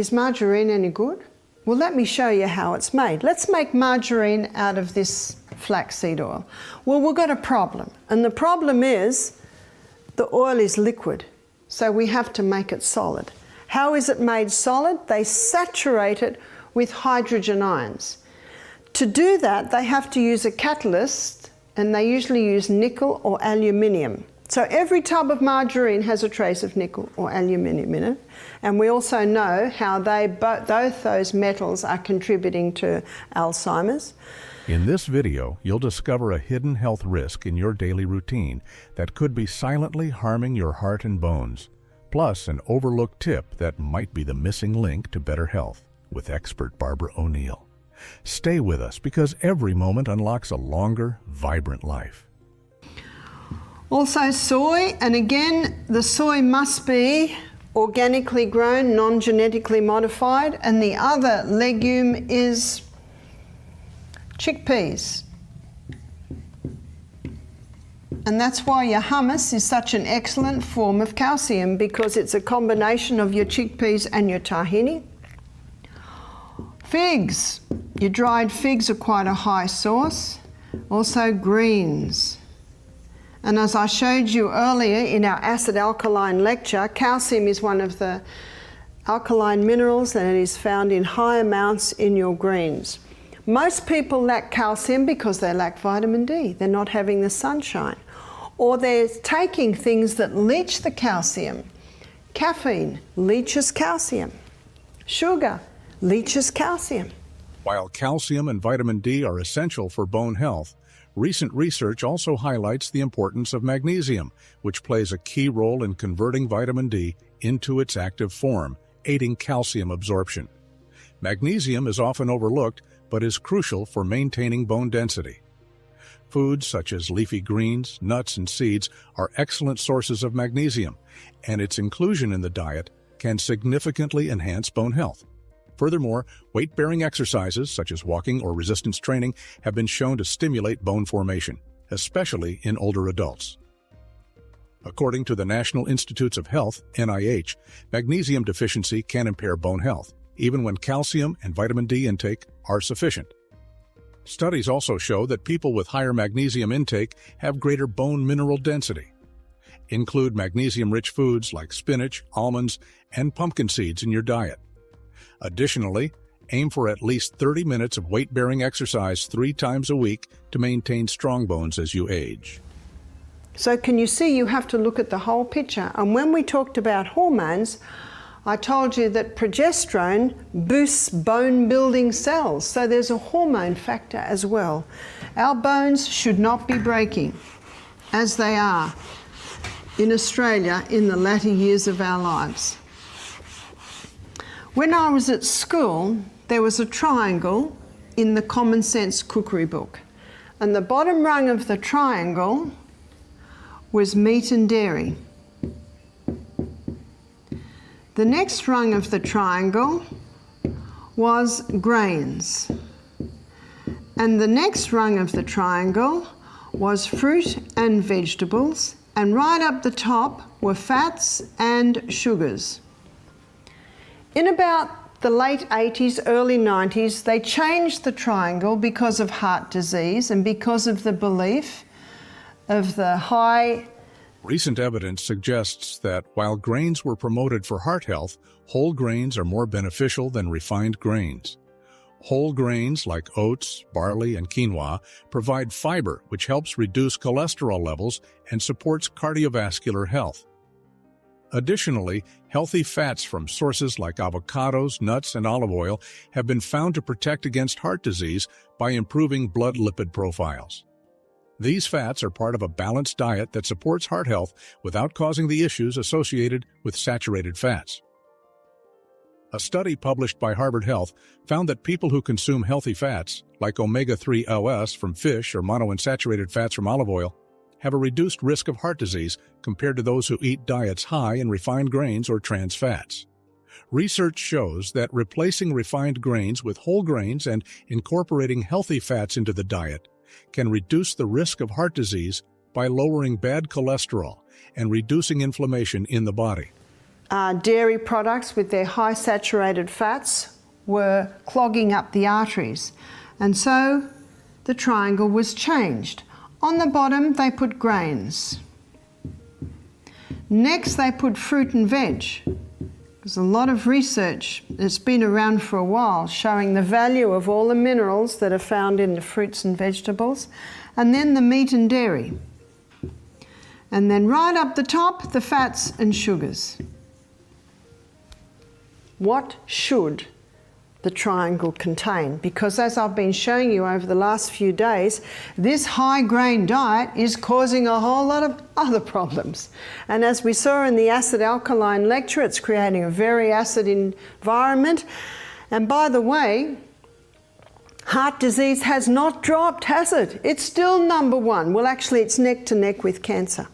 Is margarine any good? Well, let me show you how it's made. Let's make margarine out of this flaxseed oil. Well, we've got a problem, and the problem is the oil is liquid, so we have to make it solid. How is it made solid? They saturate it with hydrogen ions. To do that, they have to use a catalyst, and they usually use nickel or aluminium. So every tub of margarine has a trace of nickel or aluminium in it, and we also know how both those metals are contributing to Alzheimer's. In this video, you'll discover a hidden health risk in your daily routine that could be silently harming your heart and bones, plus an overlooked tip that might be the missing link to better health with expert Barbara O'Neill. Stay with us because every moment unlocks a longer, vibrant life. Also soy, and again, the soy must be organically grown, non-genetically modified, and the other legume is chickpeas. And that's why your hummus is such an excellent form of calcium, because it's a combination of your chickpeas and your tahini. Figs. Your dried figs are quite a high source. Also greens. And as I showed you earlier in our acid-alkaline lecture, calcium is one of the alkaline minerals, and it is found in high amounts in your greens. Most people lack calcium because they lack vitamin D. They're not having the sunshine. Or they're taking things that leach the calcium. Caffeine leaches calcium. Sugar leaches calcium. While calcium and vitamin D are essential for bone health, recent research also highlights the importance of magnesium, which plays a key role in converting vitamin D into its active form, aiding calcium absorption. Magnesium is often overlooked, but is crucial for maintaining bone density. Foods such as leafy greens, nuts, and seeds are excellent sources of magnesium, and its inclusion in the diet can significantly enhance bone health. Furthermore, weight-bearing exercises such as walking or resistance training have been shown to stimulate bone formation, especially in older adults. According to the National Institutes of Health, NIH, magnesium deficiency can impair bone health, even when calcium and vitamin D intake are sufficient. Studies also show that people with higher magnesium intake have greater bone mineral density. Include magnesium-rich foods like spinach, almonds, and pumpkin seeds in your diet. Additionally, aim for at least 30 minutes of weight-bearing exercise 3 times a week to maintain strong bones as you age. So can you see, you have to look at the whole picture. And when we talked about hormones, I told you that progesterone boosts bone-building cells, so there's a hormone factor as well. Our bones should not be breaking, as they are in Australia in the latter years of our lives. When I was at school, there was a triangle in the Common Sense Cookery book, and the bottom rung of the triangle was meat and dairy. The next rung of the triangle was grains, and the next rung of the triangle was fruit and vegetables, and right up the top were fats and sugars. In about the late 80s, early 90s, they changed the triangle because of heart disease and because of the belief of the high. Recent evidence suggests that while grains were promoted for heart health, whole grains are more beneficial than refined grains. Whole grains like oats, barley, and quinoa provide fiber, which helps reduce cholesterol levels and supports cardiovascular health. Additionally, healthy fats from sources like avocados, nuts, and olive oil have been found to protect against heart disease by improving blood lipid profiles. These fats are part of a balanced diet that supports heart health without causing the issues associated with saturated fats. A study published by Harvard Health found that people who consume healthy fats, like omega-3 OS from fish or monounsaturated fats from olive oil, have a reduced risk of heart disease compared to those who eat diets high in refined grains or trans fats. Research shows that replacing refined grains with whole grains and incorporating healthy fats into the diet can reduce the risk of heart disease by lowering bad cholesterol and reducing inflammation in the body. dairy products with their high saturated fats were clogging up the arteries. And so the triangle was changed. On the bottom, they put grains. Next, they put fruit and veg. There's a lot of research that's been around for a while showing the value of all the minerals that are found in the fruits and vegetables. And then the meat and dairy. And then right up the top, the fats and sugars. What should the triangle contain? Because as I've been showing you over the last few days, this high grain diet is causing a whole lot of other problems. And as we saw in the acid alkaline lecture, it's creating a very acid environment. And by the way, heart disease has not dropped, has it? It's still number one. Well, actually, it's neck to neck with cancer.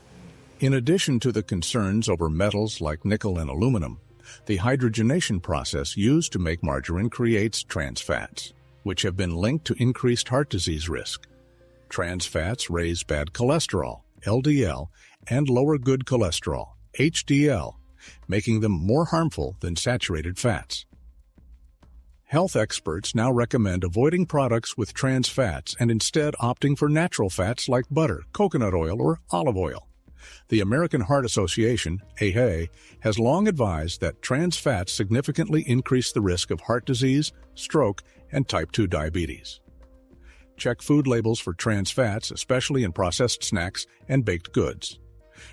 In addition to the concerns over metals like nickel and aluminum, the hydrogenation process used to make margarine creates trans fats, which have been linked to increased heart disease risk. Trans fats raise bad cholesterol, LDL, and lower good cholesterol, HDL, making them more harmful than saturated fats. Health experts now recommend avoiding products with trans fats and instead opting for natural fats like butter, coconut oil, or olive oil. The American Heart Association, AHA, has long advised that trans fats significantly increase the risk of heart disease, stroke, and type 2 diabetes. Check food labels for trans fats, especially in processed snacks and baked goods.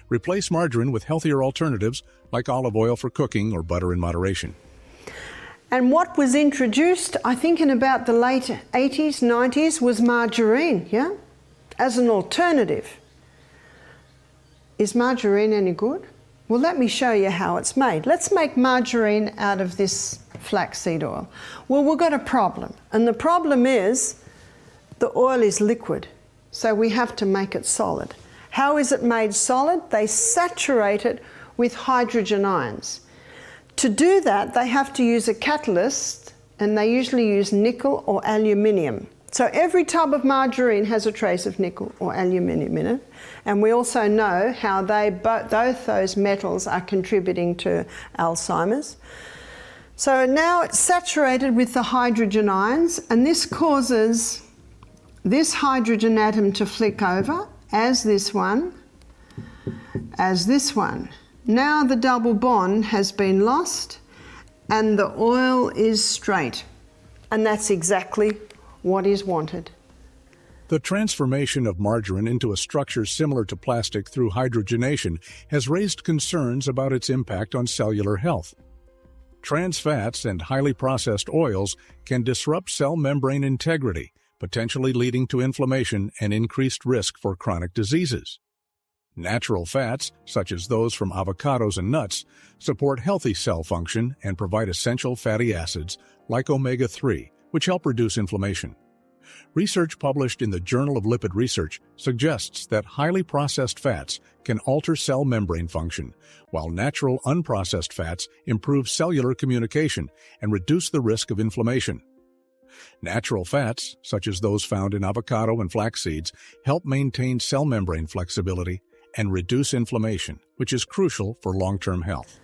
Replace margarine with healthier alternatives like olive oil for cooking or butter in moderation. And what was introduced, I think in about the late 80s, 90s, was margarine, yeah? As an alternative. Is margarine any good? Well, let me show you how it's made. Let's make margarine out of this flaxseed oil. Well, we've got a problem. And the problem is the oil is liquid, so we have to make it solid. How is it made solid? They saturate it with hydrogen ions. To do that, they have to use a catalyst, and they usually use nickel or aluminium. So every tub of margarine has a trace of nickel or aluminium in it. And we also know how both those metals are contributing to Alzheimer's. So now it's saturated with the hydrogen ions, and this causes this hydrogen atom to flick over as this one, as this one. Now the double bond has been lost and the oil is straight. And that's exactly what is wanted. The transformation of margarine into a structure similar to plastic through hydrogenation has raised concerns about its impact on cellular health. Trans fats and highly processed oils can disrupt cell membrane integrity, potentially leading to inflammation and increased risk for chronic diseases. Natural fats, such as those from avocados and nuts, support healthy cell function and provide essential fatty acids like omega-3, which help reduce inflammation. Research published in the Journal of Lipid Research suggests that highly processed fats can alter cell membrane function, while natural unprocessed fats improve cellular communication and reduce the risk of inflammation. Natural fats, such as those found in avocado and flax seeds, help maintain cell membrane flexibility and reduce inflammation, which is crucial for long-term health.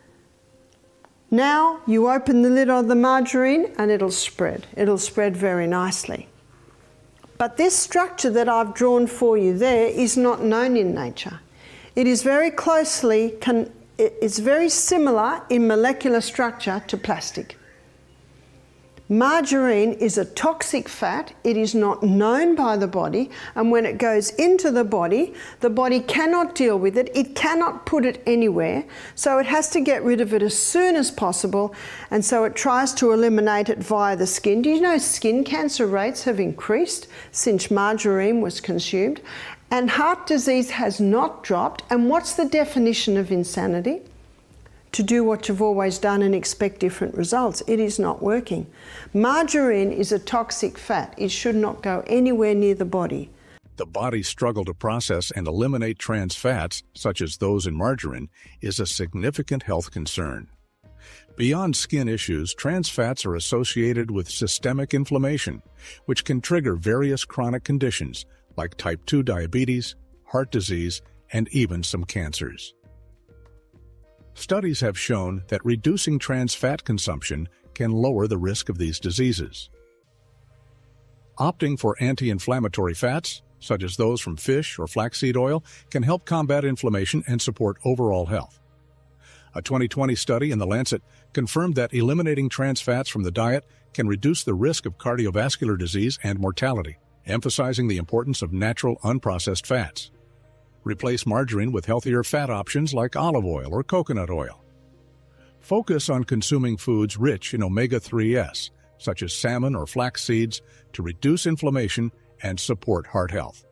Now you open the lid of the margarine and it'll spread. It'll spread very nicely. But this structure that I've drawn for you there is not known in nature. It is very it's very similar in molecular structure to plastic. Margarine is a toxic fat. It is not known by the body, and when it goes into the body cannot deal with it. It cannot put it anywhere, so it has to get rid of it as soon as possible, and so it tries to eliminate it via the skin. Do you know skin cancer rates have increased since margarine was consumed? And heart disease has not dropped. And what's the definition of insanity? To do what you've always done and expect different results. It is not working. Margarine is a toxic fat. It should not go anywhere near the body. The body's struggle to process and eliminate trans fats, such as those in margarine, is a significant health concern. Beyond skin issues, trans fats are associated with systemic inflammation, which can trigger various chronic conditions like type 2 diabetes, heart disease, and even some cancers. Studies have shown that reducing trans fat consumption can lower the risk of these diseases. Opting for anti-inflammatory fats, such as those from fish or flaxseed oil, can help combat inflammation and support overall health. A 2020 study in The Lancet confirmed that eliminating trans fats from the diet can reduce the risk of cardiovascular disease and mortality, emphasizing the importance of natural, unprocessed fats. Replace margarine with healthier fat options like olive oil or coconut oil. Focus on consuming foods rich in omega-3s, such as salmon or flax seeds, to reduce inflammation and support heart health.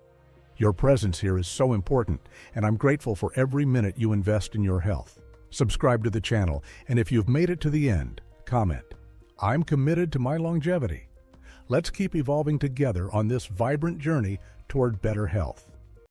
Your presence here is so important, and I'm grateful for every minute you invest in your health. Subscribe to the channel, and if you've made it to the end, comment. I'm committed to my longevity. Let's keep evolving together on this vibrant journey toward better health.